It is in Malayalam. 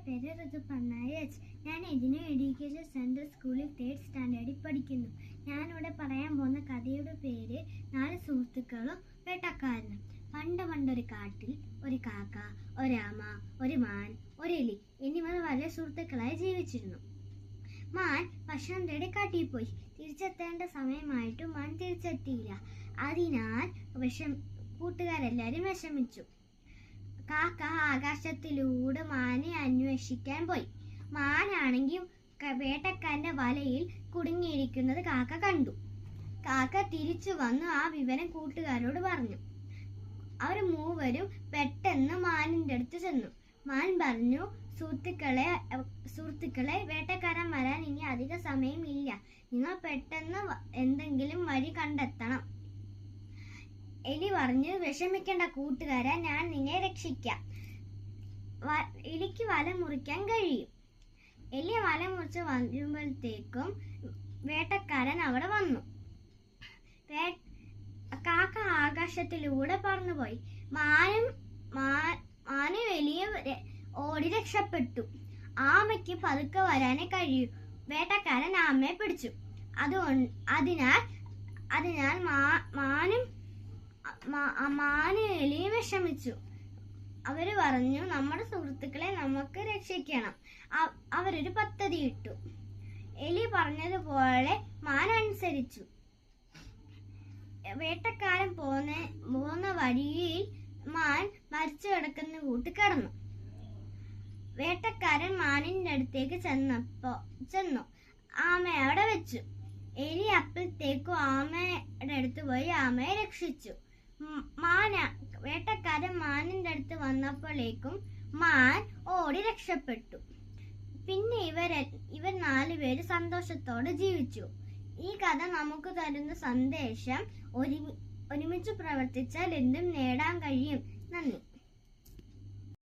പേര് ഋതുപർണ എച്ച്. ഞാൻ എജിനോ എഡ്യൂക്കേഷൻ സെൻറ്റർ സ്കൂളിൽ 3rd സ്റ്റാൻഡേർഡിൽ പഠിക്കുന്നു. ഞാനിവിടെ പറയാൻ പോകുന്ന കഥയുടെ പേര് 4 സുഹൃത്തുക്കളും വേട്ടക്കാരനും. പണ്ടൊരു കാട്ടിൽ ഒരു കാക്ക, ഒരാമ, ഒരു മാൻ, ഒരു എലി എന്നിവർ വളരെ സുഹൃത്തുക്കളായി ജീവിച്ചിരുന്നു. മാൻ ഭക്ഷണം തേടി കാട്ടിൽ പോയി. തിരിച്ചെത്തേണ്ട സമയമായിട്ടും മാൻ തിരിച്ചെത്തിയില്ല. അതിനാൽ കൂട്ടുകാരെല്ലാവരും വിഷമിച്ചു. കാക്ക ആകാശത്തിലൂടെ മാനെ അന്വേഷിക്കാൻ പോയി. മാനാണെങ്കിൽ വേട്ടക്കാരന്റെ വലയിൽ കുടുങ്ങിയിരിക്കുന്നത് കാക്ക കണ്ടു. കാക്ക തിരിച്ചു വന്നു ആ വിവരം കൂട്ടുകാരോട് പറഞ്ഞു. അവർ മൂവരും പെട്ടെന്ന് മാനിന്റെ അടുത്ത് ചെന്നു. മാൻ പറഞ്ഞു, സുഹൃത്തുക്കളെ വേട്ടക്കാരൻ വരാൻ ഇനി അധിക സമയം ഇല്ല. നിങ്ങൾ പെട്ടെന്ന് എന്തെങ്കിലും വഴി കണ്ടെത്തണം. എലി പറഞ്ഞു, വിഷമിക്കേണ്ട കൂട്ടുകാരാ, ഞാൻ നിന്നെ രക്ഷിക്കാം. എലിക്ക് വല മുറിക്കാൻ കഴിയും. എലി വല മുറിച്ച് വരുമ്പോഴത്തേക്കും വേട്ടക്കാരൻ അവിടെ വന്നു. കാക്ക ആകാശത്തിലൂടെ പറന്നുപോയി. മാനും എലിയും ഓടി രക്ഷപ്പെട്ടു. ആമയ്ക്ക് പതുക്കെ വരാനേ കഴിയൂ. വേട്ടക്കാരൻ ആമയെ പിടിച്ചു. അതിനാൽ മാനും എലിയും വിഷമിച്ചു. അവര് പറഞ്ഞു, നമ്മുടെ സുഹൃത്തുക്കളെ നമുക്ക് രക്ഷിക്കണം. അവരൊരു പദ്ധതി ഇട്ടു. എലി പറഞ്ഞതുപോലെ മാൻ അനുസരിച്ചു. വേട്ടക്കാരൻ പോകുന്ന വഴിയിൽ മാൻ മരിച്ചു കിടക്കുന്ന കൂട്ടി കിടന്നു. വേട്ടക്കാരൻ മാനിന്റെ അടുത്തേക്ക് ചെന്നു. ആമയെ അവിടെ വെച്ചു. എലി അപ്പോഴത്തേക്കും ആമയുടെ അടുത്ത് പോയി ആമയെ രക്ഷിച്ചു. വേട്ടക്കാരൻ മാനിന്റെ അടുത്ത് വന്നപ്പോഴേക്കും മാൻ ഓടി രക്ഷപ്പെട്ടു. പിന്നെ ഇവർ 4 പേര് സന്തോഷത്തോടെ ജീവിച്ചു. ഈ കഥ നമുക്ക് തരുന്ന സന്ദേശം, ഒരുമിച്ച് പ്രവർത്തിച്ചാൽ എന്തും നേടാൻ കഴിയും. നന്ദി.